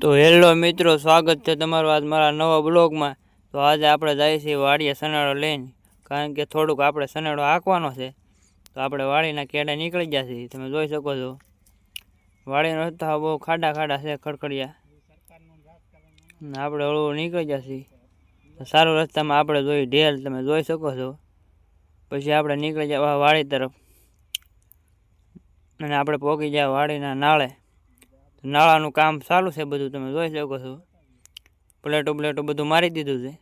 તો હેલો મિત્રો, સ્વાગત છે તમારું આજ મારા નવા બ્લોગમાં। તો આજે આપણે જઈએ છીએ વાડીએ સનેડો લઈને, કારણ કે થોડુંક આપણે સનેડો હાંકવાનો છે। તો આપણે વાડીના કેડે નીકળી ગયા છીએ। તમે જોઈ શકો છો વાડીનો રસ્તા બહુ ખાડા ખાડા છે, ખડખડિયા। આપણે હળવું નીકળી ગયા છીએ। સારો રસ્તામાં આપણે જોઈ ઢેલ તમે જોઈ શકો છો। પછી આપણે નીકળી જાય વાડી તરફ અને આપણે પહોંચી જાય વાડીના નાળે। નાળાનું કામ ચાલુ છે બધું, તમે જોઈ શકો છો। પ્લેટો બધું મારી દીધું છે।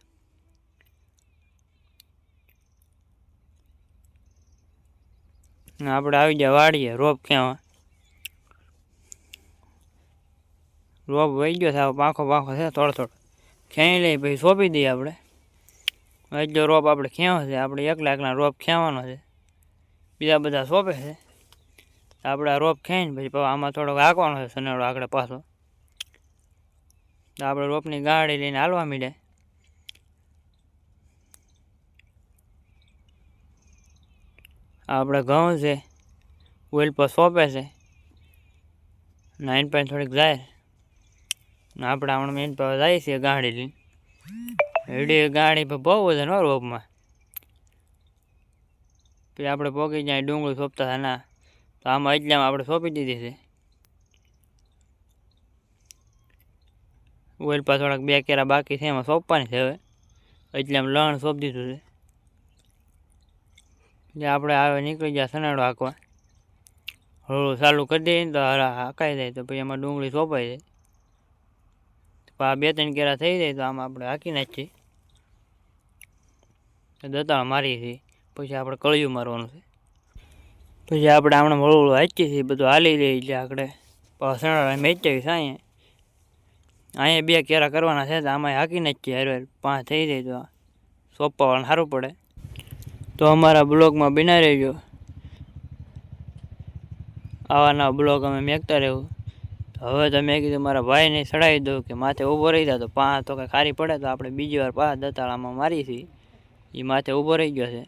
આપણે આવી ગયા વાડીએ રોપ ખેવા। રોપ વહી ગયો છે, પાંખો છે થોડો ખેંચી લઈ પછી સોંપી દઈએ આપણે। એટલો રોપ આપણે ખેવો છે, આપણે એકલા રોપ ખેવાનો છે, બીજા બધા સોંપે છે। આપણે આ રોપ ખેંચીને પછી આમાં થોડોક હાંકવાનો છે સનેડો આગળ પાછો। આપણે રોપની ગાડી લઈને હાલવા માંડ્યા। આપણે ઘઉં છે ઓઇલ પર સોંપે છે, નાઈન પાણી થોડીક જાય ને આપણે હમણાં મેન પર જઈએ છીએ ગાડી લઈને। એડી ગાડી પર બહુ વજન હોય રોપમાં। પછી આપણે પોગી જાય ડુંગળી સોંપતા હતા ના, તો આમાં એટલામાં આપણે સોંપી દીધી છે। ઓઇલ પર થોડાક બે કેરા બાકી છે, એમાં સોંપવાની છે। હવે એટલામાં લણ સોંપી દીધું છે। એટલે આપણે આવે નીકળી ગયા સનેડો હાંકવા। હળવું ચાલુ કરી દઈએ ને તો હાંકાઈ જાય, તો પછી એમાં ડુંગળી સોંપાઈ જાય। આ બે ત્રણ કેરા થઈ જાય તો આમાં આપણે હાંકી નાખીએ, દતાળ મારીએ છીએ। પછી આપણે કળિયું મારવાનું છે। પછી આપણે હમણાં હળવું હાંકીએ છીએ, બધું હાલી લઈએ। એટલે આપણે સનેડા મેચાવી છે અહીંયા બે કેરા કરવાના છે, તો આમાં હાંકી નાખીએ હારે 5 થઈ જાય તો સોંપવાવાળા સારું પડે। તો અમારા બ્લોગમાં બના રહેજો, આવા નવા બ્લોગ અમે મેકતા રહેવું। તો હવે તો મેં કીધું મારા ભાઈને ચડાવી દઉં કે માથે ઊભો રહી જાય, તો પાંચ તો કંઈ ખારી પડે તો આપણે બીજી વાર પાંચ દતાળામાં મારી છીએ। એ માથે ઊભો રહી ગયો છે,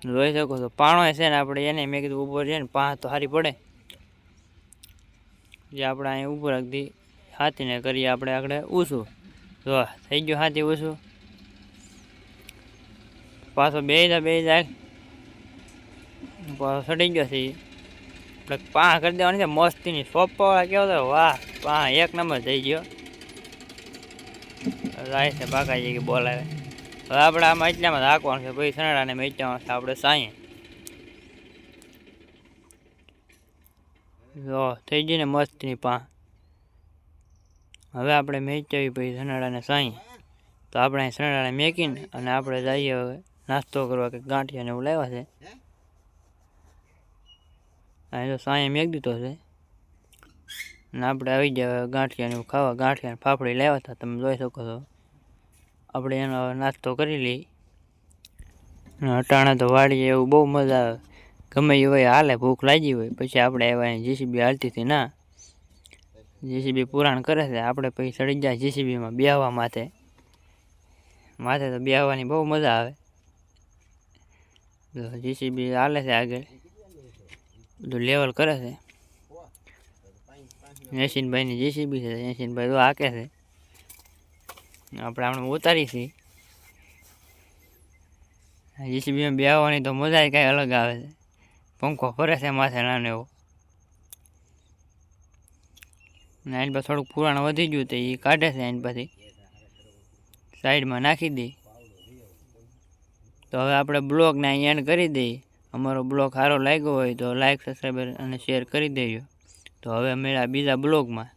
જોઈ શકો છો। પાણો છે ને આપણે એને મેં કીધું ઊભો રહે ને પાંચ તો સારી પડે, જે આપણે અહીંયા ઊભો રાખી દઈએ। હાથીને કરીએ આપણે આગળ ઊંચું, જો થઈ ગયું હાથી ઊંચું। પાછો બે જાય પાછો ચડી ગયો છે। આપણે પાંચ કરી દેવાની છે મસ્તીની, સોંપવાવાળા કેવો તો વાહ, પાંચ એક નંબર થઈ ગયો। જાય છે બાકાજી કે બોલાવે। હવે આપણે આમાં એટલામાં હાંકવાનું છે, પછી સનેડાને મેચવાનું છે આપણે સાંયે। જો થઈ ગઈ ને મસ્તીની પાંચ। હવે આપણે મેચાવી પછી સનેડાને સાંયે, તો આપણે સનેડાને મેકીને અને આપણે જઈએ હવે નાસ્તો કરવા, કે ગાંઠિયાને એવું લાવ્યા છે। અહીં તો સાંયે મેક દીધો છે ને આપણે આવી ગયા ગાંઠિયાને એવું ખાવા। ગાંઠિયાને ફાફડી લાવ્યા હતા, તમે જોઈ શકો છો। આપણે એનો નાસ્તો કરી લઈએ। અટાણે તો વાડીએ એવું બહુ મજા આવે, ગમે એ હોય હાલે, ભૂખ લાગી હોય। પછી આપણે આવ્યા જીસીબી હાલતી હતી ના, જીસીબી પુરાણ કરે છે, આપણે પછી ચડી જાય જીસીબીમાં બેહવા માથે તો બેહવાની બહુ મજા આવે। જીસીબી હાલે છે આગળ, બધું લેવલ કરે છે। યશીનભાઈની જીસીબી છે, યશીનભાઈ તો હાકે છે, આપણે હમણાં ઉતારી છીએ। જીસીબીમાં બેહવાની તો મજા કાંઈ અલગ આવે છે, પંખો ફરે છે માથે નાનો એવો। આની પાસે થોડુંક પુરાણ વધી ગયું તો એ કાઢે છે, આની પાછી સાઈડમાં નાખી દઈએ। તો હવે આપણે બ્લોગને અહીં એન્ડ કરી દઈએ। અમારો બ્લોગ સારો લાગ્યો હોય તો લાઈક, સબસ્ક્રાઈબર અને શેર કરી દેજો। તો હવે મળ્યા બીજા બ્લોગમાં।